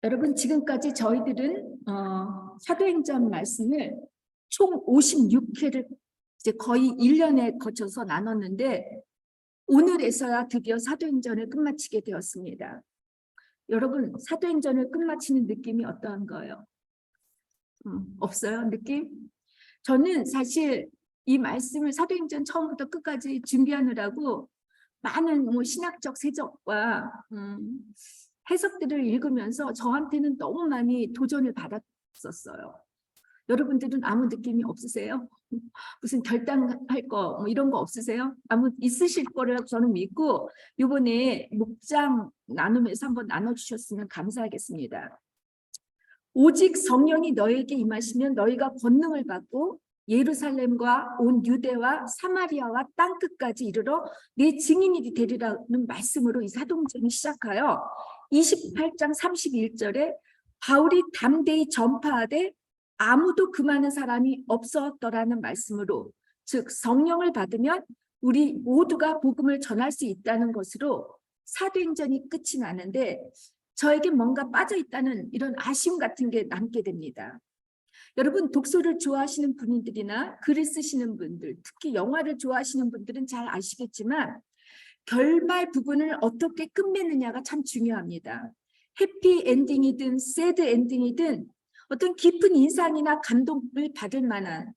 여러분, 지금까지 저희들은 사도행전 말씀을 총 56회를 이제 거의 1년에 거쳐서 나눴는데, 오늘에서야 드디어 사도행전을 끝마치게 되었습니다. 여러분, 사도행전을 끝마치는 느낌이 어떠한가요? 없어요? 느낌? 저는 사실 이 말씀을 사도행전 처음부터 끝까지 준비하느라고 많은 신학적 세적과 해석들을 읽으면서 저한테는 너무 많이 도전을 받았었어요. 여러분들은 아무 느낌이 없으세요? 무슨 결단할 거 이런 거 없으세요? 아무 있으실 거라고 저는 믿고 이번에 목장 나눔에서 한번 나눠주셨으면 감사하겠습니다. 오직 성령이 너에게 임하시면 너희가 권능을 받고 예루살렘과 온 유대와 사마리아와 땅끝까지 이르러 내 증인이 되리라는 말씀으로 이 사도행전이 시작하여 28장 31절에 바울이 담대히 전파하되 아무도 금하는 사람이 없었더라는 말씀으로, 즉 성령을 받으면 우리 모두가 복음을 전할 수 있다는 것으로 사도행전이 끝이 나는데, 저에게 뭔가 빠져있다는 이런 아쉬움 같은 게 남게 됩니다. 여러분, 독서를 좋아하시는 분들이나 글을 쓰시는 분들, 특히 영화를 좋아하시는 분들은 잘 아시겠지만 결말 부분을 어떻게 끝맺느냐가 참 중요합니다. 해피 엔딩이든 새드 엔딩이든 어떤 깊은 인상이나 감동을 받을 만한,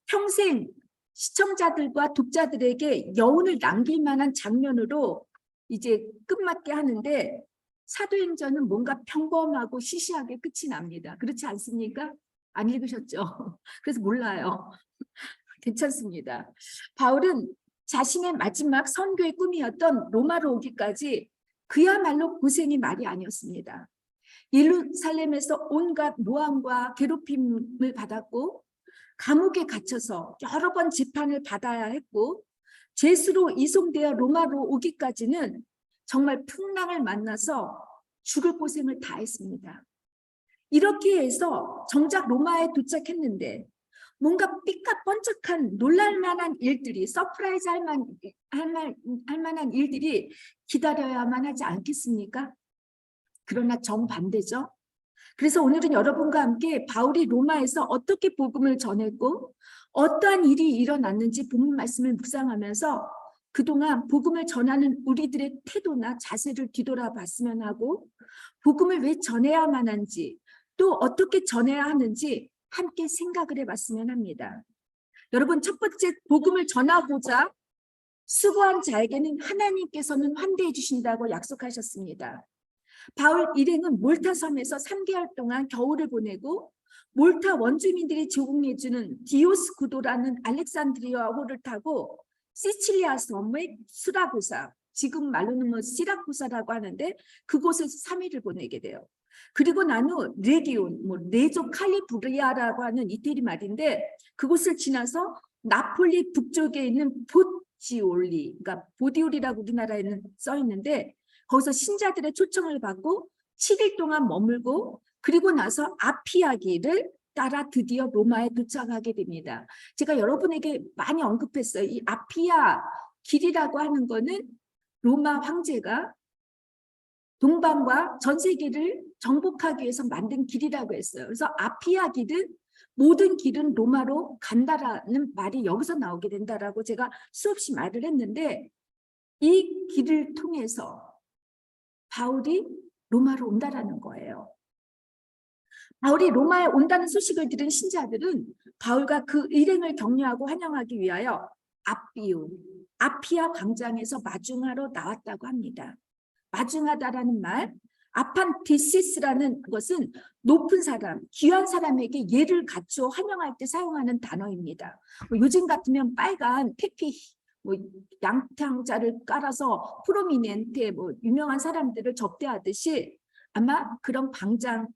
평생 시청자들과 독자들에게 여운을 남길 만한 장면으로 이제 끝맞게 하는데, 사도행전은 뭔가 평범하고 시시하게 끝이 납니다. 그렇지 않습니까? 안 읽으셨죠? 그래서 몰라요. 괜찮습니다. 바울은 자신의 마지막 선교의 꿈이었던 로마로 오기까지 그야말로 고생이 말이 아니었습니다. 예루살렘에서 온갖 모함과 괴롭힘을 받았고, 감옥에 갇혀서 여러 번 재판을 받아야 했고, 죄수로 이송되어 로마로 오기까지는 정말 풍랑을 만나서 죽을 고생을 다 했습니다. 이렇게 해서 정작 로마에 도착했는데 뭔가 삐까뻔쩍한 놀랄만한 일들이, 서프라이즈 할 만한 일들이 기다려야만 하지 않겠습니까? 그러나 정반대죠. 그래서 오늘은 여러분과 함께 바울이 로마에서 어떻게 복음을 전했고 어떠한 일이 일어났는지 본문 말씀을 묵상하면서 그동안 복음을 전하는 우리들의 태도나 자세를 뒤돌아봤으면 하고, 복음을 왜 전해야만 한지, 또 어떻게 전해야 하는지 함께 생각을 해봤으면 합니다. 여러분, 첫 번째, 복음을 전하고자 수고한 자에게는 하나님께서는 환대해 주신다고 약속하셨습니다. 바울 일행은 몰타 섬에서 3개월 동안 겨울을 보내고, 몰타 원주민들이 제공해주는 디오스구도라는 알렉산드리아호를 타고 시칠리아 섬의 수라쿠사, 지금 말로는 시라쿠사라고 하는데, 그곳에서 3일을 보내게 돼요. 그리고 난 후 레기온, 레조 칼리브리아라고 하는 이태리 말인데, 그곳을 지나서 나폴리 북쪽에 있는 보지올리, 그러니까 보디올이라고 우리나라에는 써 있는데, 거기서 신자들의 초청을 받고 7일 동안 머물고, 그리고 나서 아피아기를 따라 드디어 로마에 도착하게 됩니다. 제가 여러분에게 많이 언급했어요. 이 아피아 길이라고 하는 거는 로마 황제가 동방과 전 세계를 정복하기 위해서 만든 길이라고 했어요. 그래서 아피아 길은, 모든 길은 로마로 간다라는 말이 여기서 나오게 된다라고 제가 수없이 말을 했는데, 이 길을 통해서 바울이 로마로 온다라는 거예요. 바울이 로마에 온다는 소식을 들은 신자들은 바울과 그 일행을 격려하고 환영하기 위하여 아피아 광장에서 마중하러 나왔다고 합니다. 마중하다라는 말, 아판티시스라는 것은 높은 사람, 귀한 사람에게 예를 갖추어 환영할 때 사용하는 단어입니다. 요즘 같으면 빨간 페피, 양탕자를 깔아서 프로미넨테 유명한 사람들을 접대하듯이 아마 그런 광장,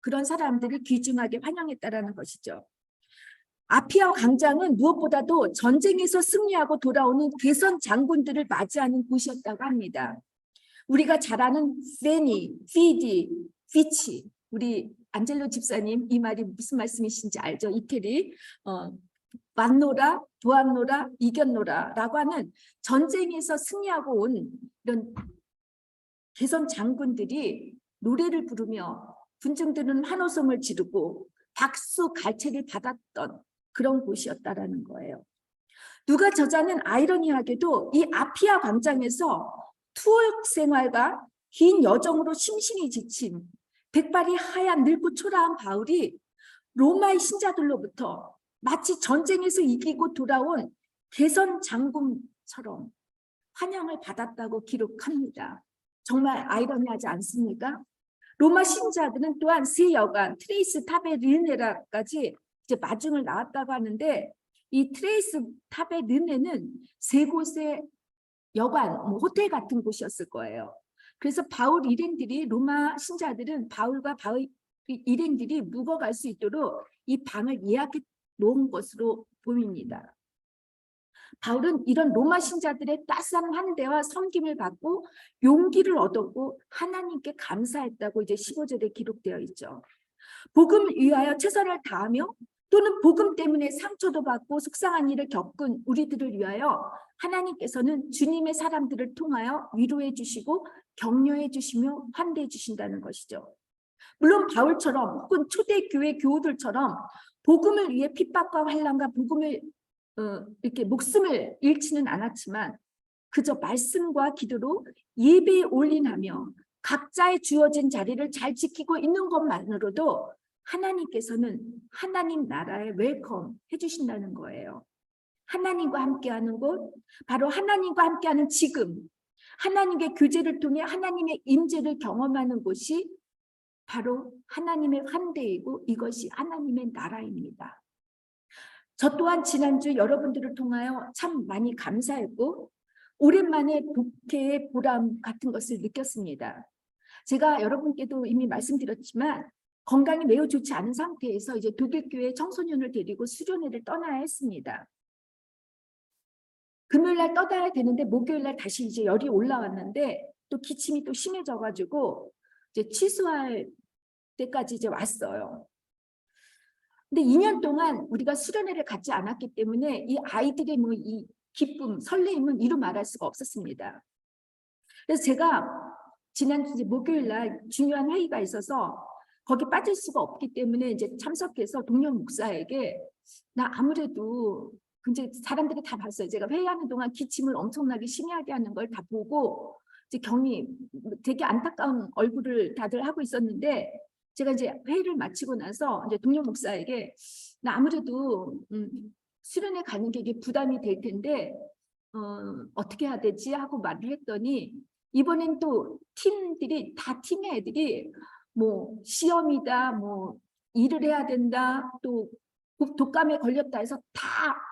그런 사람들을 귀중하게 환영했다라는 것이죠. 아피아 광장은 무엇보다도 전쟁에서 승리하고 돌아오는 개선 장군들을 맞이하는 곳이었다고 합니다. 우리가 잘 아는 페니, 피디, 피치, 우리 안젤로 집사님 이 말이 무슨 말씀이신지 알죠? 이태리 왔노라, 도왔노라, 이겼노라 라고 하는 전쟁에서 승리하고 온 이런 개선 장군들이 노래를 부르며 군중들은 환호성을 지르고 박수 갈채를 받았던 그런 곳이었다라는 거예요. 누가 저자는 아이러니하게도 이 아피아 광장에서 투옥 생활과 긴 여정으로 심신이 지친 백발이 하얀 늙고 초라한 바울이 로마의 신자들로부터 마치 전쟁에서 이기고 돌아온 개선 장군처럼 환영을 받았다고 기록합니다. 정말 아이러니하지 않습니까? 로마 신자들은 또한 세 여관 트레이스 타베르네라까지 이제 마중을 나왔다고 하는데, 이 트레이스 타베르네는 세 곳의 여관, 호텔 같은 곳이었을 거예요. 그래서 바울 일행들이, 로마 신자들은 바울과 바울 일행들이 묵어갈 수 있도록 이 방을 예약해 놓은 것으로 보입니다. 바울은 이런 로마 신자들의 따스한 환대와 섬김을 받고 용기를 얻었고 하나님께 감사했다고 이제 15절에 기록되어 있죠. 복음을 위하여 최선을 다하며 또는 복음 때문에 상처도 받고 속상한 일을 겪은 우리들을 위하여 하나님께서는 주님의 사람들을 통하여 위로해 주시고 격려해 주시며 환대해 주신다는 것이죠. 물론 바울처럼 혹은 초대교회 교우들처럼 복음을 위해 핍박과 환난과 복음을 이렇게 목숨을 잃지는 않았지만 그저 말씀과 기도로 예배에 올인하며 각자의 주어진 자리를 잘 지키고 있는 것만으로도 하나님께서는 하나님 나라에 웰컴 해주신다는 거예요. 하나님과 함께하는 곳, 바로 하나님과 함께하는 지금, 하나님의 교제를 통해 하나님의 임재를 경험하는 곳이 바로 하나님의 환대이고 이것이 하나님의 나라입니다. 저 또한 지난주 여러분들을 통하여 참 많이 감사했고 오랜만에 목회의 보람 같은 것을 느꼈습니다. 제가 여러분께도 이미 말씀드렸지만 건강이 매우 좋지 않은 상태에서 이제 독일교회 청소년을 데리고 수련회를 떠나야 했습니다. 금요일날 떠나야 되는데 목요일날 다시 이제 열이 올라왔는데 또 기침이 또 심해져가지고 이제 취소할 때까지 이제 왔어요. 근데 2년 동안 우리가 수련회를 갖지 않았기 때문에 이 아이들의 뭐 이 기쁨, 설레임은 이루 말할 수가 없었습니다. 그래서 제가 지난 목요일날 중요한 회의가 있어서 거기 빠질 수가 없기 때문에 이제 참석해서 동료 목사에게 나 아무래도 근데 사람들이 다 봤어요. 제가 회의하는 동안 기침을 엄청나게 심하게 하는 걸 다 보고 이제 경이 되게 안타까운 얼굴을 다들 하고 있었는데 제가 이제 회의를 마치고 나서 이제 동료 목사에게 나 아무래도 수련회 가는 게 이게 부담이 될 텐데 어떻게 해야 되지 하고 말을 했더니 이번엔 또 팀들이 다 팀의 애들이 뭐 시험이다 뭐 일을 해야 된다 또 독감에 걸렸다 해서 다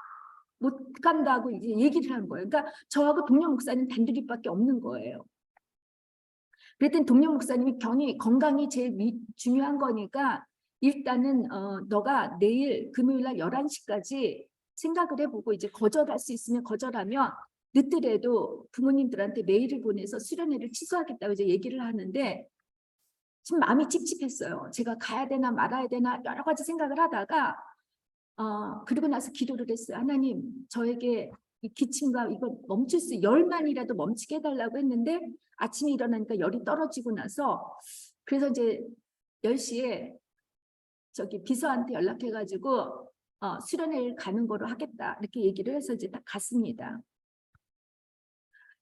못 간다고 이제 얘기를 하는 거예요. 그러니까 저하고 동료 목사님 단둘이밖에 없는 거예요. 그랬더니 동료 목사님이 경이 건강이 제일 중요한 거니까 일단은 너가 내일 금요일 날 11시까지 생각을 해보고 이제 거절할 수 있으면 거절하면 늦더라도 부모님들한테 메일을 보내서 수련회를 취소하겠다고 이제 얘기를 하는데 지금 마음이 찝찝했어요. 제가 가야 되나 말아야 되나 여러 가지 생각을 하다가 그리고 나서 기도를 했어요. 하나님 저에게 이 기침과 이거 멈출 수 열만이라도 멈추게 해달라고 했는데 아침에 일어나니까 열이 떨어지고 나서 그래서 이제 10시에 저기 비서한테 연락해가지고 수련회를 가는 거로 하겠다 이렇게 얘기를 해서 이제 딱 갔습니다.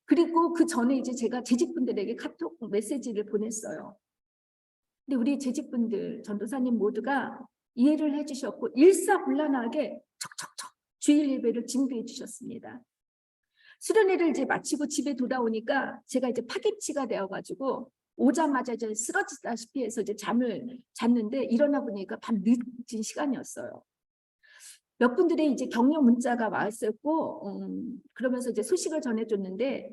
그리고 그 전에 이제 제가 재직분들에게 카톡 메시지를 보냈어요. 근데 우리 재직분들 전도사님 모두가 이해를 해주셨고 일사불란하게 척척척 주일 예배를 준비해 주셨습니다. 수련회를 이제 마치고 집에 돌아오니까 제가 이제 파김치가 되어가지고 오자마자 이제 쓰러지다시피 해서 이제 잠을 잤는데 일어나 보니까 밤 늦은 시간이었어요. 몇 분들의 이제 격려 문자가 왔었고 그러면서 이제 소식을 전해줬는데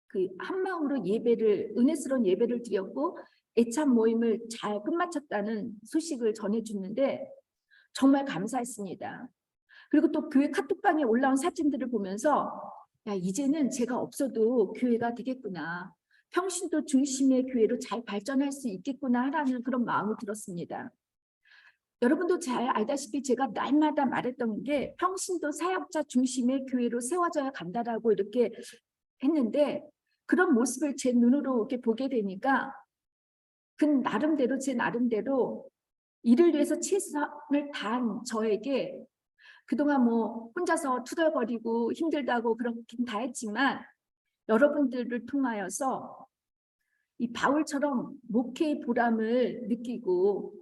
그 한마음으로 예배를 은혜스러운 예배를 드렸고 애참 모임을 잘 끝마쳤다는 소식을 전해주는데 정말 감사했습니다. 그리고 또 교회 카톡방에 올라온 사진들을 보면서 야 이제는 제가 없어도 교회가 되겠구나. 평신도 중심의 교회로 잘 발전할 수 있겠구나 하라는 그런 마음이 들었습니다. 여러분도 잘 알다시피 제가 날마다 말했던 게 평신도 사역자 중심의 교회로 세워져야 간다라고 이렇게 했는데 그런 모습을 제 눈으로 이렇게 보게 되니까 그 나름대로 제 나름대로 이를 위해서 최선을 다한 저에게 그동안 뭐 혼자서 투덜거리고 힘들다고 그렇긴 다 했지만 여러분들을 통하여서 이 바울처럼 목회의 보람을 느끼고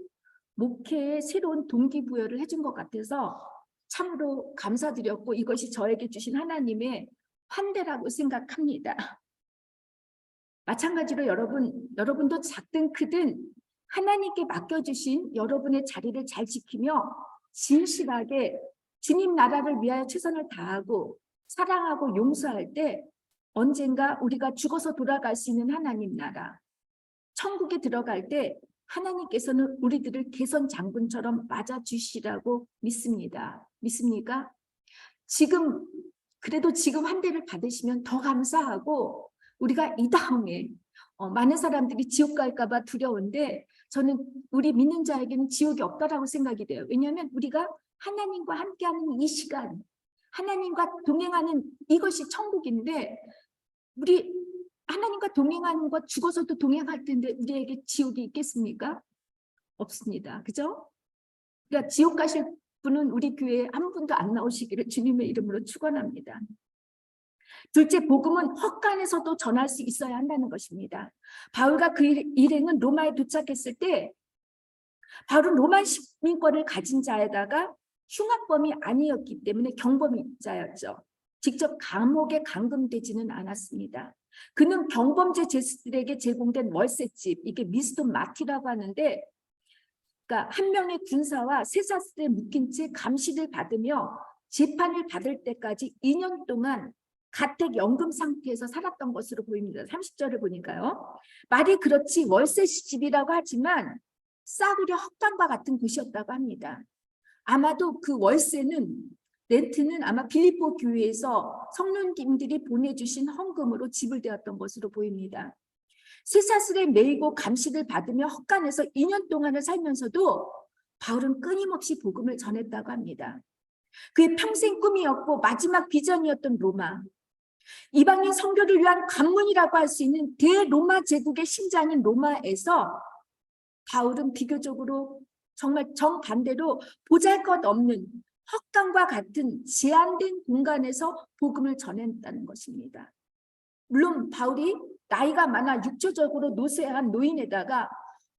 목회에 새로운 동기부여를 해준 것 같아서 참으로 감사드렸고 이것이 저에게 주신 하나님의 환대라고 생각합니다. 마찬가지로 여러분도 작든 크든 하나님께 맡겨주신 여러분의 자리를 잘 지키며 진실하게 주님 나라를 위하여 최선을 다하고 사랑하고 용서할 때 언젠가 우리가 죽어서 돌아갈 수 있는 하나님 나라, 천국에 들어갈 때 하나님께서는 우리들을 개선 장군처럼 맞아주시라고 믿습니다. 믿습니까? 그래도 지금 한 대를 받으시면 더 감사하고 우리가 이 다음에 많은 사람들이 지옥 갈까 봐 두려운데 저는 우리 믿는 자에게는 지옥이 없다라고 생각이 돼요. 왜냐하면 우리가 하나님과 함께하는 이 시간, 하나님과 동행하는 이것이 천국인데 우리 하나님과 동행하는 것 죽어서도 동행할 텐데 우리에게 지옥이 있겠습니까? 없습니다. 그죠? 그러니까 지옥 가실 분은 우리 교회에 한 분도 안 나오시기를 주님의 이름으로 축원합니다. 둘째, 복음은 헛간에서도 전할 수 있어야 한다는 것입니다. 바울과 그 일행은 로마에 도착했을 때 바울은 로마 시민권을 가진 자에다가 흉악범이 아니었기 때문에 경범자였죠. 직접 감옥에 감금되지는 않았습니다. 그는 경범죄 죄수들에게 제공된 월세집, 이게 미스돈 마티라고 하는데 그러니까 한 명의 군사와 쇠사슬에 묶인 채 감시를 받으며 재판을 받을 때까지 2년 동안 가택 연금 상태에서 살았던 것으로 보입니다. 30절을 보니까요. 말이 그렇지 월세집이라고 하지만 싸구려 헛간과 같은 곳이었다고 합니다. 아마도 그 렌트는 아마 빌립보 교회에서 성도님들이 보내주신 헌금으로 지불되었던 것으로 보입니다. 쇠사슬에 매이고 감시를 받으며 헛간에서 2년 동안을 살면서도 바울은 끊임없이 복음을 전했다고 합니다. 그의 평생 꿈이었고 마지막 비전이었던 로마, 이방인 선교를 위한 관문이라고 할 수 있는 대로마 제국의 심장인 로마에서 바울은 비교적으로 정말 정반대로 보잘것없는 헛간과 같은 제한된 공간에서 복음을 전했다는 것입니다. 물론 바울이 나이가 많아 육체적으로 노쇠한 노인에다가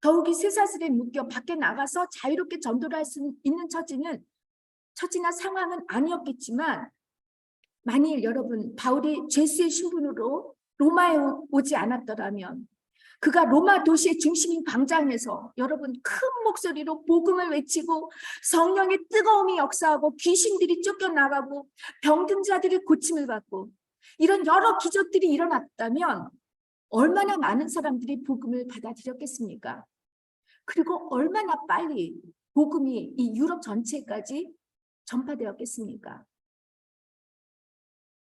더욱이 쇠사슬에 묶여 밖에 나가서 자유롭게 전도를 할 수 있는 처지나 상황은 아니었겠지만 만일 여러분 바울이 죄수의 신분으로 로마에 오지 않았더라면 그가 로마 도시의 중심인 광장에서 여러분 큰 목소리로 복음을 외치고 성령의 뜨거움이 역사하고 귀신들이 쫓겨나가고 병든 자들이 고침을 받고 이런 여러 기적들이 일어났다면 얼마나 많은 사람들이 복음을 받아들였겠습니까? 그리고 얼마나 빨리 복음이 이 유럽 전체까지 전파되었겠습니까?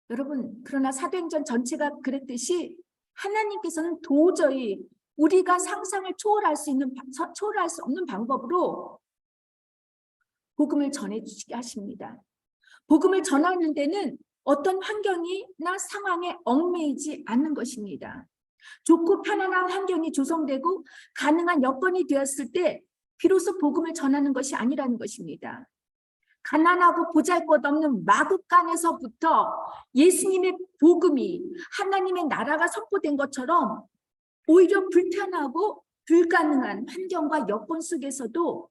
여러분, 그러나 사도행전 전체가 그랬듯이 하나님께서는 도저히 우리가 상상을 초월할 수 없는 방법으로 복음을 전해주시게 하십니다. 복음을 전하는 데는 어떤 환경이나 상황에 얽매이지 않는 것입니다. 좋고 편안한 환경이 조성되고 가능한 여건이 되었을 때 비로소 복음을 전하는 것이 아니라는 것입니다. 가난하고 보잘것없는 마국간에서부터 예수님의 복음이 하나님의 나라가 선포된 것처럼 오히려 불편하고 불가능한 환경과 여건 속에서도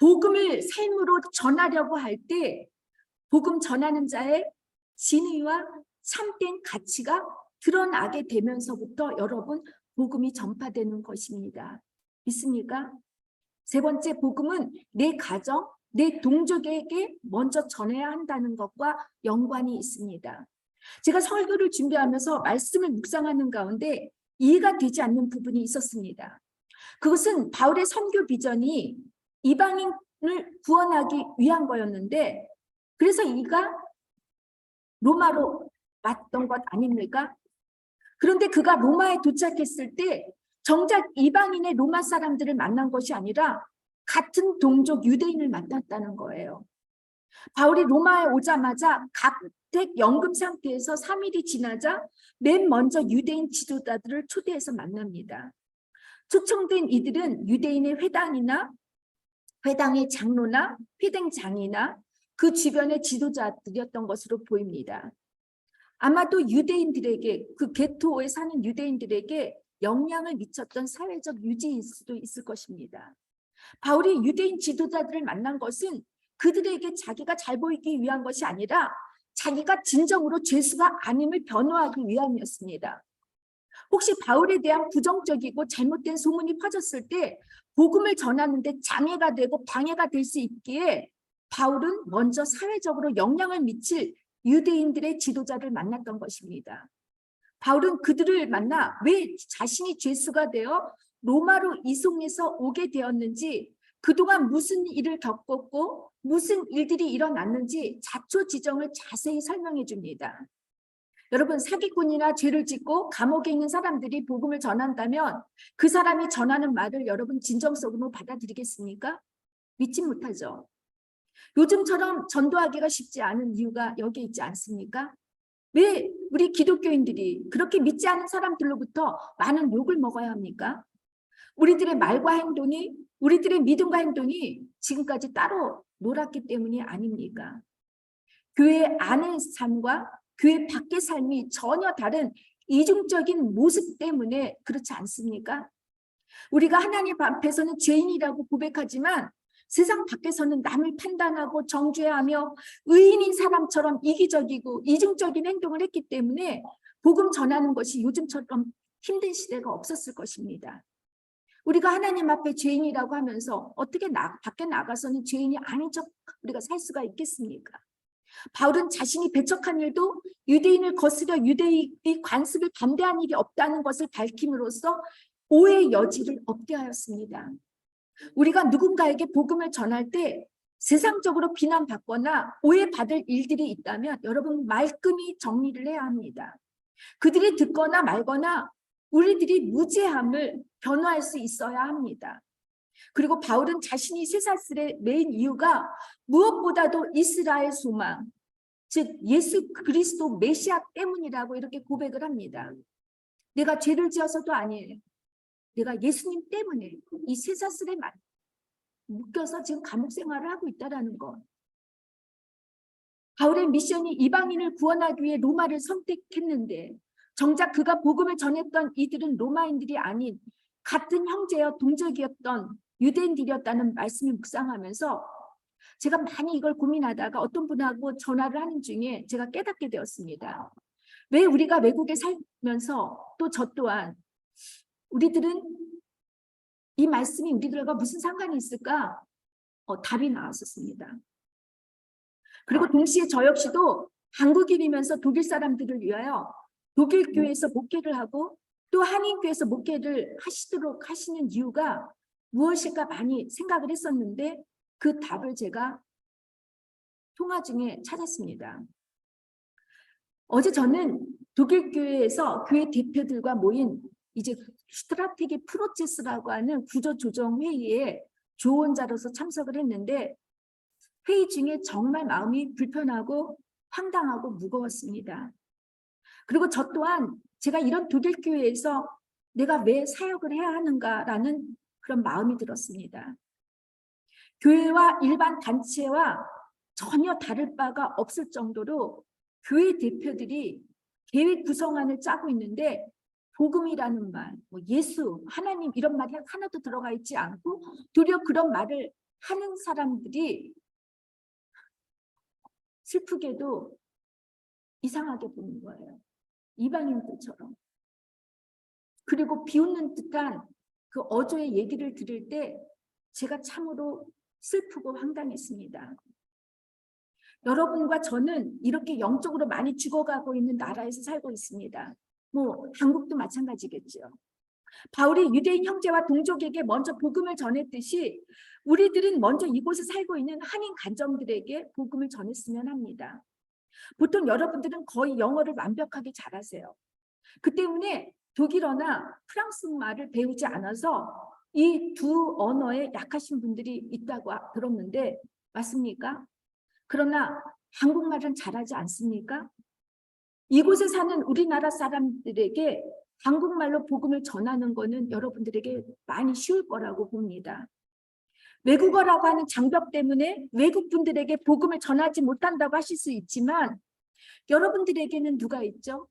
복음을 삶으로 전하려고 할 때 복음 전하는 자의 진의와 참된 가치가 드러나게 되면서부터 여러분 복음이 전파되는 것입니다. 믿습니까? 세 번째, 복음은 내 가정, 내 동족에게 먼저 전해야 한다는 것과 연관이 있습니다. 제가 설교를 준비하면서 말씀을 묵상하는 가운데 이해가 되지 않는 부분이 있었습니다. 그것은 바울의 선교 비전이 이방인을 구원하기 위한 거였는데 그래서 이가 로마로 왔던 것 아닙니까? 그런데 그가 로마에 도착했을 때 정작 이방인의 로마 사람들을 만난 것이 아니라 같은 동족 유대인을 만났다는 거예요. 바울이 로마에 오자마자 가택 연금 상태에서 3일이 지나자 맨 먼저 유대인 지도자들을 초대해서 만납니다. 초청된 이들은 유대인의 회당의 장로나 회당장이나 그 주변의 지도자들이었던 것으로 보입니다. 아마도 유대인들에게, 그 게토에 사는 유대인들에게 영향을 미쳤던 사회적 유지일 수도 있을 것입니다. 바울이 유대인 지도자들을 만난 것은 그들에게 자기가 잘 보이기 위한 것이 아니라 자기가 진정으로 죄수가 아님을 변호하기 위함이었습니다. 혹시 바울에 대한 부정적이고 잘못된 소문이 퍼졌을 때 복음을 전하는데 장애가 되고 방해가 될 수 있기에 바울은 먼저 사회적으로 영향을 미칠 유대인들의 지도자를 만났던 것입니다. 바울은 그들을 만나 왜 자신이 죄수가 되어 로마로 이송해서 오게 되었는지, 그동안 무슨 일을 겪었고 무슨 일들이 일어났는지 자초지정을 자세히 설명해 줍니다. 여러분, 사기꾼이나 죄를 짓고 감옥에 있는 사람들이 복음을 전한다면 그 사람이 전하는 말을 여러분 진정성으로 받아들이겠습니까? 믿지 못하죠. 요즘처럼 전도하기가 쉽지 않은 이유가 여기에 있지 않습니까? 왜 우리 기독교인들이 그렇게 믿지 않은 사람들로부터 많은 욕을 먹어야 합니까? 우리들의 말과 행동이, 우리들의 믿음과 행동이 지금까지 따로 놀았기 때문이 아닙니까? 교회 안의 삶과 교회 밖의 삶이 전혀 다른 이중적인 모습 때문에 그렇지 않습니까? 우리가 하나님 앞에서는 죄인이라고 고백하지만 세상 밖에서는 남을 판단하고 정죄하며 의인인 사람처럼 이기적이고 이중적인 행동을 했기 때문에 복음 전하는 것이 요즘처럼 힘든 시대가 없었을 것입니다. 우리가 하나님 앞에 죄인이라고 하면서 어떻게 밖에 나가서는 죄인이 아닌 척 우리가 살 수가 있겠습니까? 바울은 자신이 배척한 일도 유대인을 거스려 유대인의 관습을 반대한 일이 없다는 것을 밝힘으로써 오해의 여지를 없게 하였습니다. 우리가 누군가에게 복음을 전할 때 세상적으로 비난받거나 오해받을 일들이 있다면 여러분 말끔히 정리를 해야 합니다. 그들이 듣거나 말거나 우리들이 무죄함을 변호할 수 있어야 합니다. 그리고 바울은 자신이 쇠사슬에 매인 이유가 무엇보다도 이스라엘 소망, 즉 예수 그리스도 메시아 때문이라고 이렇게 고백을 합니다. 내가 죄를 지어서도 아니에요. 내가 예수님 때문에 이 쇠사슬에 묶여서 지금 감옥 생활을 하고 있다는 것. 바울의 미션이 이방인을 구원하기 위해 로마를 선택했는데 정작 그가 복음을 전했던 이들은 로마인들이 아닌 같은 형제여 동족이었던 유대인들이었다는 말씀을 묵상하면서 제가 많이 이걸 고민하다가 어떤 분하고 전화를 하는 중에 제가 깨닫게 되었습니다. 왜 우리가 외국에 살면서 또 저 또한 우리들은 이 말씀이 우리들과 무슨 상관이 있을까? 답이 나왔었습니다. 그리고 동시에 저 역시도 한국인이면서 독일 사람들을 위하여 독일 교회에서 목회를 하고 또 한인교회에서 목회를 하시도록 하시는 이유가 무엇일까 많이 생각을 했었는데 그 답을 제가 통화 중에 찾았습니다. 어제 저는 독일 교회에서 교회 대표들과 모인 이제 스트라테기 프로세스라고 하는 구조조정 회의에 조언자로서 참석을 했는데 회의 중에 정말 마음이 불편하고 황당하고 무거웠습니다. 그리고 저 또한 제가 이런 독일 교회에서 내가 왜 사역을 해야 하는가라는 그런 마음이 들었습니다. 교회와 일반 단체와 전혀 다를 바가 없을 정도로 교회 대표들이 계획 구성안을 짜고 있는데 복음이라는 말, 예수, 하나님 이런 말이 하나도 들어가 있지 않고 도리어 그런 말을 하는 사람들이 슬프게도 이상하게 보는 거예요. 이방인들처럼. 그리고 비웃는 듯한 그 어조의 얘기를 들을 때 제가 참으로 슬프고 황당했습니다. 여러분과 저는 이렇게 영적으로 많이 죽어가고 있는 나라에서 살고 있습니다. 한국도 마찬가지겠죠. 바울이 유대인 형제와 동족에게 먼저 복음을 전했듯이 우리들은 먼저 이곳에 살고 있는 한인 간정들에게 복음을 전했으면 합니다. 보통 여러분들은 거의 영어를 완벽하게 잘하세요. 그 때문에 독일어나 프랑스 말을 배우지 않아서 이 두 언어에 약하신 분들이 있다고 들었는데 맞습니까? 그러나 한국말은 잘하지 않습니까? 이곳에 사는 우리나라 사람들에게 한국말로 복음을 전하는 거는 여러분들에게 많이 쉬울 거라고 봅니다. 외국어라고 하는 장벽 때문에 외국 분들에게 복음을 전하지 못한다고 하실 수 있지만 여러분들에게는 누가 있죠?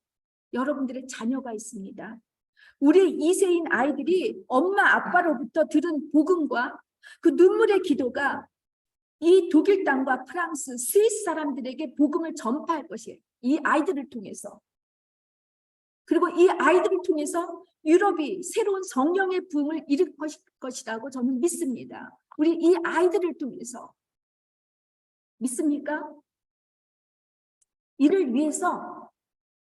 여러분들의 자녀가 있습니다. 우리 2세인 아이들이 엄마 아빠로부터 들은 복음과 그 눈물의 기도가 이 독일 땅과 프랑스, 스위스 사람들에게 복음을 전파할 것이에요. 이 아이들을 통해서. 그리고 이 아이들을 통해서 유럽이 새로운 성령의 부흥을 일으킬 것이라고 저는 믿습니다. 우리 이 아이들을 통해서. 믿습니까? 이를 위해서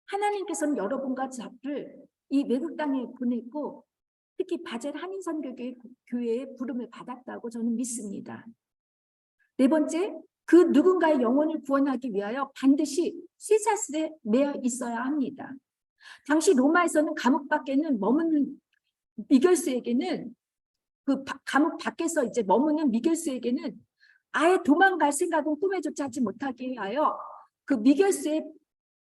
하나님께서는 여러분과 저를 이 외국 땅에 보냈고 특히 바젤 한인선교교회의 부름을 받았다고 저는 믿습니다. 네 번째, 그 누군가의 영혼을 구원하기 위하여 반드시 쇠사슬에 매여 있어야 합니다. 당시 로마에서는 감옥 밖에는 머무는 미결수에게는 그 감옥 밖에서 이제 머무는 미결수에게는 아예 도망갈 생각은 꿈에조차 하지 못하게 하여 그 미결수의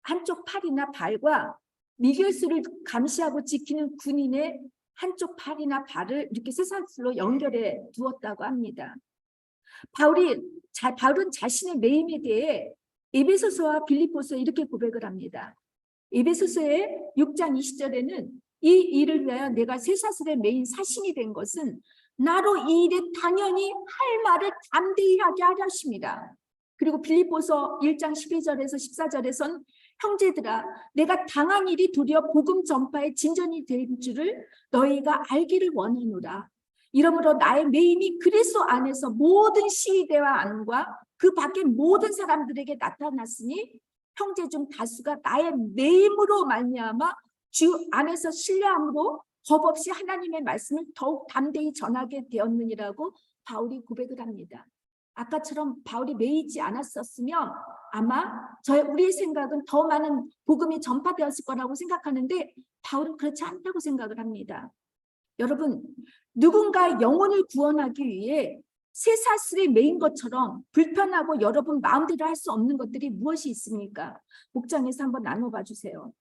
한쪽 팔이나 발과 미결수를 감시하고 지키는 군인의 한쪽 팔이나 발을 이렇게 쇠사슬로 연결해 두었다고 합니다. 바울은 자신의 매임에 대해 에베소서와 빌립보서에 이렇게 고백을 합니다. 에베소서의 6장 20절에는 이 일을 위하여 내가 쇠사슬에 매인 사신이 된 것은 나로 이 일에 당연히 할 말을 담대히 하게 하려 하십니다. 그리고 빌립보서 1장 12절에서 14절에선 형제들아 내가 당한 일이 도리어 복음 전파의 진전이 된 줄을 너희가 알기를 원하노라. 이러므로 나의 매임이 그리스도 안에서 모든 시대와 안과 그 밖의 모든 사람들에게 나타났으니 형제 중 다수가 나의 매임으로 말미암아 주 안에서 신뢰함으로 겁 없이 하나님의 말씀을 더욱 담대히 전하게 되었느니라고 바울이 고백을 합니다. 아까처럼 바울이 매이지 않았었으면 아마 우리의 생각은 더 많은 복음이 전파되었을 거라고 생각하는데 바울은 그렇지 않다고 생각을 합니다. 여러분, 누군가의 영혼을 구원하기 위해 쇠사슬에 매인 것처럼 불편하고 여러분 마음대로 할 수 없는 것들이 무엇이 있습니까? 목장에서 한번 나눠봐 주세요.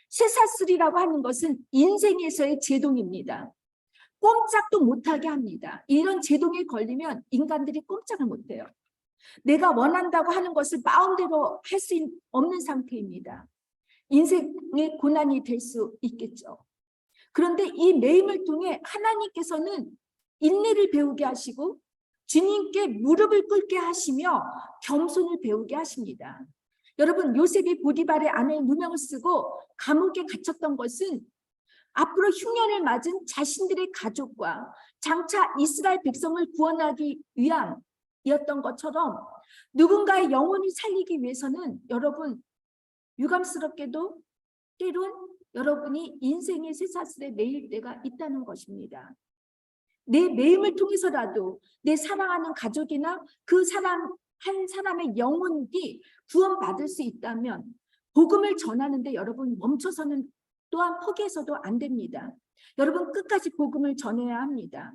쇠사슬이라고 하는 것은 인생에서의 제동입니다. 꼼짝도 못하게 합니다. 이런 제동에 걸리면 인간들이 꼼짝을 못해요. 내가 원한다고 하는 것을 마음대로 할 수 없는 상태입니다. 인생의 고난이 될 수 있겠죠. 그런데 이 매임을 통해 하나님께서는 인내를 배우게 하시고 주님께 무릎을 꿇게 하시며 겸손을 배우게 하십니다. 여러분, 요셉이 보디발의 아내의 누명을 쓰고 감옥에 갇혔던 것은 앞으로 흉년을 맞은 자신들의 가족과 장차 이스라엘 백성을 구원하기 위함이었던 것처럼 누군가의 영혼을 살리기 위해서는 여러분 유감스럽게도 때론 여러분이 인생의 쇠사슬에 매일 때가 있다는 것입니다. 내 매임을 통해서라도 내 사랑하는 가족이나 그 사람 한 사람의 영혼이 구원받을 수 있다면 복음을 전하는데 여러분 멈춰서는 또한 포기해서도 안 됩니다. 여러분 끝까지 복음을 전해야 합니다.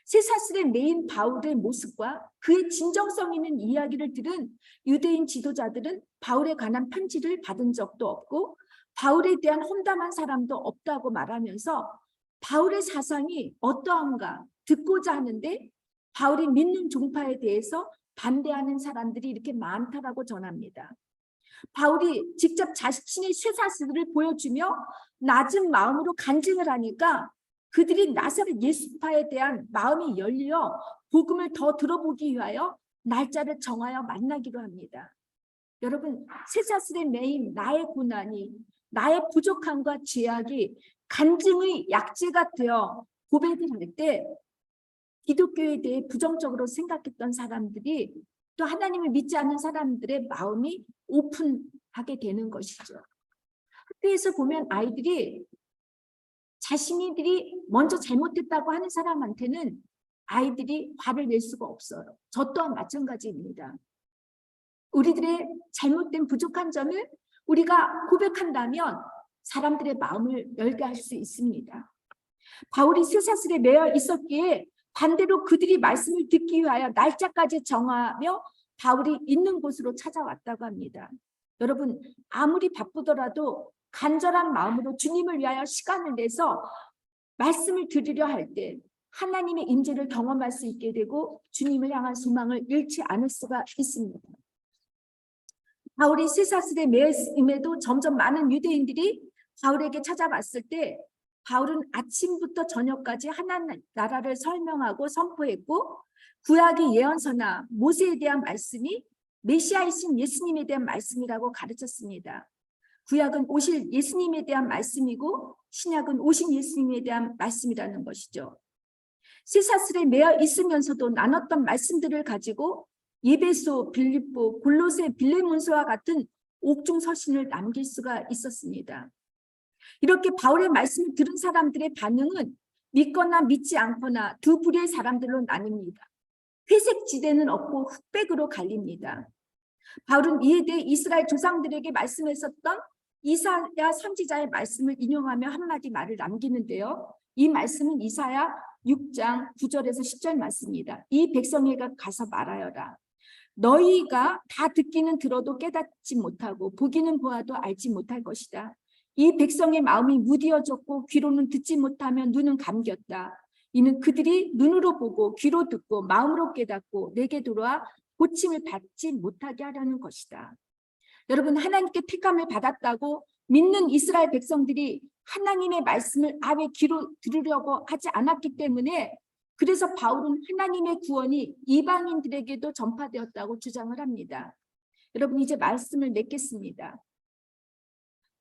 쇠사슬에 매인 바울의 모습과 그의 진정성 있는 이야기를 들은 유대인 지도자들은 바울에 관한 편지를 받은 적도 없고 바울에 대한 험담한 사람도 없다고 말하면서 바울의 사상이 어떠한가 듣고자 하는데 바울이 믿는 종파에 대해서 반대하는 사람들이 이렇게 많다라고 전합니다. 바울이 직접 자신의 쇠사슬을 보여주며 낮은 마음으로 간증을 하니까 그들이 나사렛 예수파에 대한 마음이 열려 복음을 더 들어보기 위하여 날짜를 정하여 만나기로 합니다. 여러분, 쇠사슬에 매인 나의 고난이 나의 부족함과 죄악이 간증의 약재가 되어 고백을 할 때 기독교에 대해 부정적으로 생각했던 사람들이 또 하나님을 믿지 않는 사람들의 마음이 오픈하게 되는 것이죠. 학교에서 보면 아이들이 자신들이 먼저 잘못했다고 하는 사람한테는 아이들이 화를 낼 수가 없어요. 저 또한 마찬가지입니다. 우리들의 잘못된 부족한 점을 우리가 고백한다면 사람들의 마음을 열게 할 수 있습니다. 바울이 쇠사슬에 매여 있었기에 반대로 그들이 말씀을 듣기 위하여 날짜까지 정하며 바울이 있는 곳으로 찾아왔다고 합니다. 여러분, 아무리 바쁘더라도 간절한 마음으로 주님을 위하여 시간을 내서 말씀을 들으려 할 때 하나님의 임재를 경험할 수 있게 되고 주님을 향한 소망을 잃지 않을 수가 있습니다. 바울이 시사스에 매임에도 점점 많은 유대인들이 바울에게 찾아왔을 때 바울은 아침부터 저녁까지 하나님 나라를 설명하고 선포했고 구약의 예언서나 모세에 대한 말씀이 메시아이신 예수님에 대한 말씀이라고 가르쳤습니다. 구약은 오실 예수님에 대한 말씀이고 신약은 오신 예수님에 대한 말씀이라는 것이죠. 시사슬에 매여 있으면서도 나눴던 말씀들을 가지고 예배소, 빌립보, 골로새, 빌레몬서와 같은 옥중 서신을 남길 수가 있었습니다. 이렇게 바울의 말씀을 들은 사람들의 반응은 믿거나 믿지 않거나 두 부류의 사람들로 나뉩니다. 회색 지대는 없고 흑백으로 갈립니다. 바울은 이에 대해 이스라엘 조상들에게 말씀했었던 이사야 선지자의 말씀을 인용하며 한마디 말을 남기는데요. 이 말씀은 이사야 6장 9절에서 10절 말씀입니다. 이 백성에게 가서 말하여라. 너희가 다 듣기는 들어도 깨닫지 못하고 보기는 보아도 알지 못할 것이다. 이 백성의 마음이 무디어졌고 귀로는 듣지 못하며 눈은 감겼다. 이는 그들이 눈으로 보고 귀로 듣고 마음으로 깨닫고 내게 돌아와 고침을 받지 못하게 하려는 것이다. 여러분, 하나님께 택함을 받았다고 믿는 이스라엘 백성들이 하나님의 말씀을 아예 귀로 들으려고 하지 않았기 때문에 그래서 바울은 하나님의 구원이 이방인들에게도 전파되었다고 주장을 합니다. 여러분, 이제 말씀을 맺겠습니다.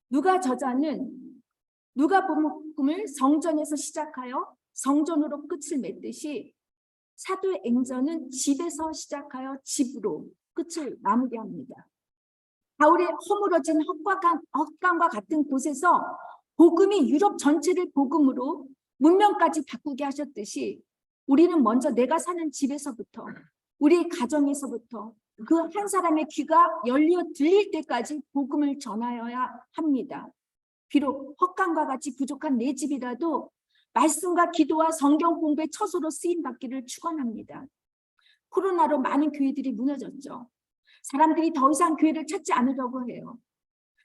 누가 저자는 누가복음을 성전에서 시작하여 성전으로 끝을 맺듯이 사도행전은 집에서 시작하여 집으로 끝을 마무리합니다. 바울의 허물어진 헛간과 같은 곳에서 복음이 유럽 전체를 복음으로 문명까지 바꾸게 하셨듯이 우리는 먼저 내가 사는 집에서부터 우리 가정에서부터 그 한 사람의 귀가 열려 들릴 때까지 복음을 전하여야 합니다. 비록 헛간과 같이 부족한 내 집이라도 말씀과 기도와 성경 공부의 처소로 쓰임받기를 축원합니다. 코로나로 많은 교회들이 무너졌죠. 사람들이 더 이상 교회를 찾지 않으려고 해요.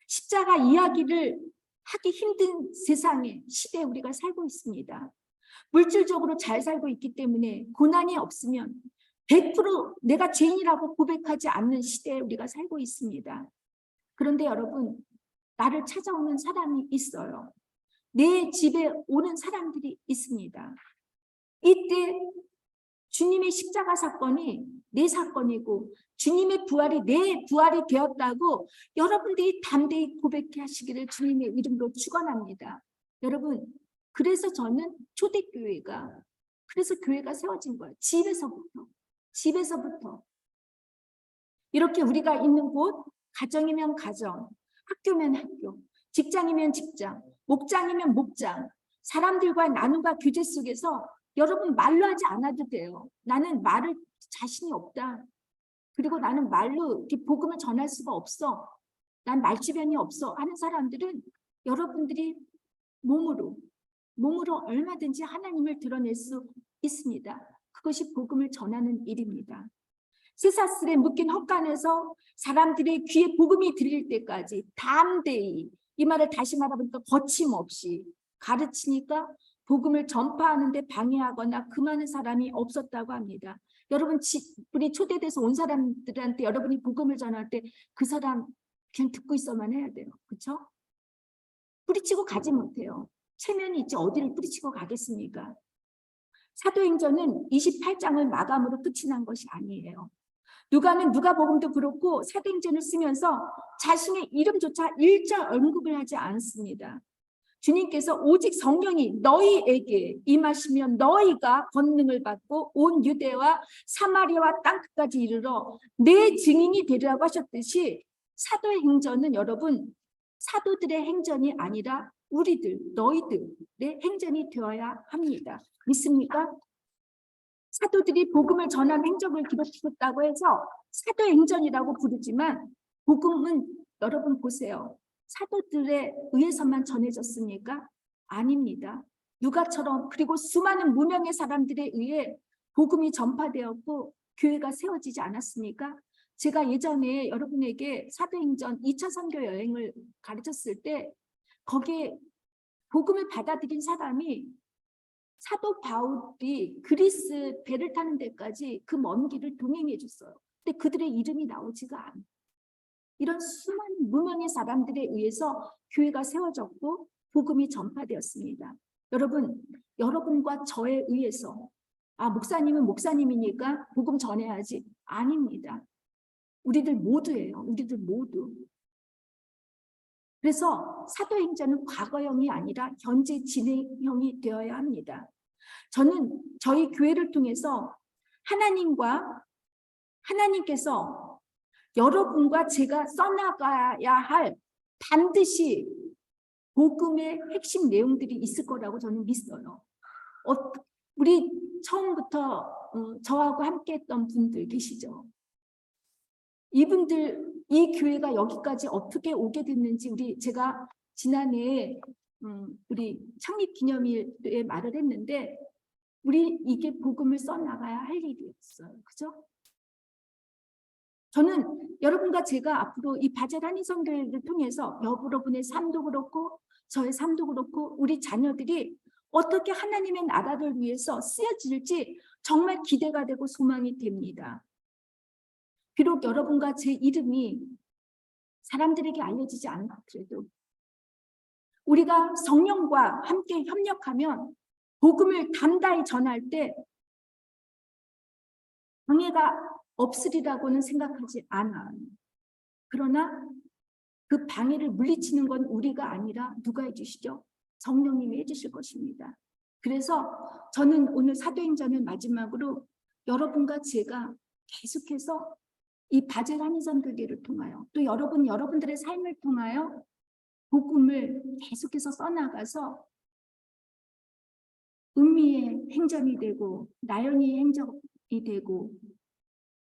십자가 이야기를 하기 힘든 세상에 시대에 우리가 살고 있습니다. 물질적으로 잘 살고 있기 때문에 고난이 없으면 100% 내가 죄인이라고 고백하지 않는 시대에 우리가 살고 있습니다. 그런데 여러분, 나를 찾아오는 사람이 있어요. 내 집에 오는 사람들이 있습니다. 이때 주님의 십자가 사건이 내 사건이고 주님의 부활이 내 부활이 되었다고 여러분들이 담대히 고백하시기를 주님의 이름으로 축원합니다. 여러분, 그래서 저는 초대교회가 그래서 교회가 세워진 거예요. 집에서부터 이렇게 우리가 있는 곳, 가정이면 가정, 학교면 학교, 직장이면 직장, 목장이면 목장, 사람들과 나눔과 교제 속에서 여러분 말로 하지 않아도 돼요. 나는 말을 자신이 없다. 그리고 나는 말로 이렇게 복음을 전할 수가 없어. 난 말주변이 없어 하는 사람들은 여러분들이 몸으로 얼마든지 하나님을 드러낼 수 있습니다. 그것이 복음을 전하는 일입니다. 시사슬에 묶인 헛간에서 사람들의 귀에 복음이 들릴 때까지 담대히, 이 말을 다시 말하니까 거침없이 가르치니까 복음을 전파하는데 방해하거나 금하는 사람이 없었다고 합니다. 여러분, 우리 초대돼서 온 사람들한테 여러분이 복음을 전할 때 그 사람 그냥 듣고 있어만 해야 돼요. 그렇죠? 뿌리치고 가지 못해요. 체면이 있지 어디를 뿌리치고 가겠습니까? 사도행전은 28장을 마감으로 끝이 난 것이 아니에요. 누가복음도 그렇고 사도행전을 쓰면서 자신의 이름조차 일절 언급을 하지 않습니다. 주님께서 오직 성령이 너희에게 임하시면 너희가 권능을 받고 온 유대와 사마리아와 땅끝까지 이르러 내 증인이 되리라고 하셨듯이 사도행전은 여러분 사도들의 행전이 아니라 너희들의 행전이 되어야 합니다. 믿습니까? 사도들이 복음을 전한 행적을 기록했다고 해서 사도행전이라고 부르지만 복음은 여러분 보세요. 사도들에 의해서만 전해졌습니까? 아닙니다. 누가처럼 그리고 수많은 무명의 사람들에 의해 복음이 전파되었고 교회가 세워지지 않았습니까? 제가 예전에 여러분에게 사도행전 2차 선교 여행을 가르쳤을 때 거기에 복음을 받아들인 사람이 사도 바울이 그리스 배를 타는 데까지 그 먼 길을 동행해 줬어요. 근데 그들의 이름이 나오지가 않아요. 이런 수많은 무명의 사람들에 의해서 교회가 세워졌고 복음이 전파되었습니다. 여러분, 여러분과 저에 의해서 목사님은 목사님이니까 복음 전해야지. 아닙니다. 우리들 모두예요. 우리들 모두. 그래서 사도행전은 과거형이 아니라 현재 진행형이 되어야 합니다. 저는 저희 교회를 통해서 하나님께서 여러분과 제가 써나가야 할 반드시 복음의 핵심 내용들이 있을 거라고 저는 믿어요. 우리 처음부터 저하고 함께 했던 분들 계시죠? 이분들, 이 교회가 여기까지 어떻게 오게 됐는지 제가 지난해 우리 창립 기념일에 말을 했는데 우리 이게 복음을 써나가야 할 일이었어요. 그죠? 저는 여러분과 제가 앞으로 이 바젤 한인 선교회를 통해서 여러분의 삶도 그렇고 저의 삶도 그렇고 우리 자녀들이 어떻게 하나님의 나라를 위해서 쓰여질지 정말 기대가 되고 소망이 됩니다. 비록 여러분과 제 이름이 사람들에게 알려지지 않더라도 우리가 성령과 함께 협력하면 복음을 담대히 전할 때 방해가 없으리라고는 생각하지 않아요. 그러나 그 방해를 물리치는 건 우리가 아니라 누가 해주시죠? 성령님이 해주실 것입니다. 그래서 저는 오늘 사도행전을 마지막으로 여러분과 제가 계속해서 이 바젤 한인 선교회를 통하여 또 여러분들의 삶을 통하여 복음을 계속해서 써나가서 은미의 행전이 되고 나연이의 행전이 되고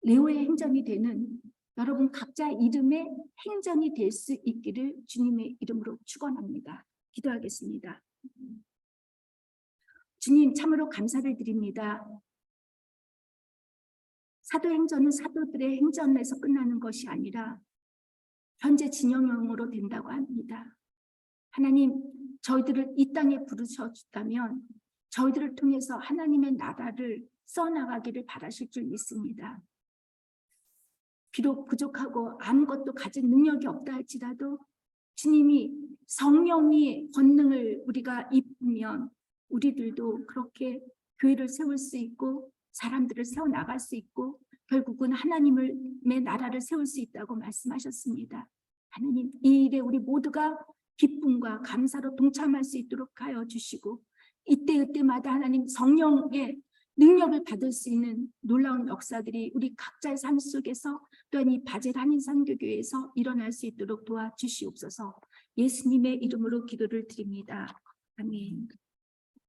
레오의 행전이 되는 여러분 각자 이름의 행전이 될 수 있기를 주님의 이름으로 축원합니다. 기도하겠습니다. 주님 참으로 감사를 드립니다. 사도행전은 사도들의 행전에서 끝나는 것이 아니라 현재 진영형으로 된다고 합니다. 하나님, 저희들을 이 땅에 부르셨다면 저희들을 통해서 하나님의 나라를 써나가기를 바라실 줄 믿습니다. 비록 부족하고 아무것도 가진 능력이 없다 할지라도 주님이 성령의 권능을 우리가 입으면 우리들도 그렇게 교회를 세울 수 있고 사람들을 세워나갈 수 있고 결국은 하나님의 나라를 세울 수 있다고 말씀하셨습니다. 하나님, 이 일에 우리 모두가 기쁨과 감사로 동참할 수 있도록 하여 주시고 이때마다 하나님 성령의 능력을 받을 수 있는 놀라운 역사들이 우리 각자의 삶 속에서 또한 이 바젤 한인 선교교회에서 일어날 수 있도록 도와주시옵소서. 예수님의 이름으로 기도를 드립니다. 아멘.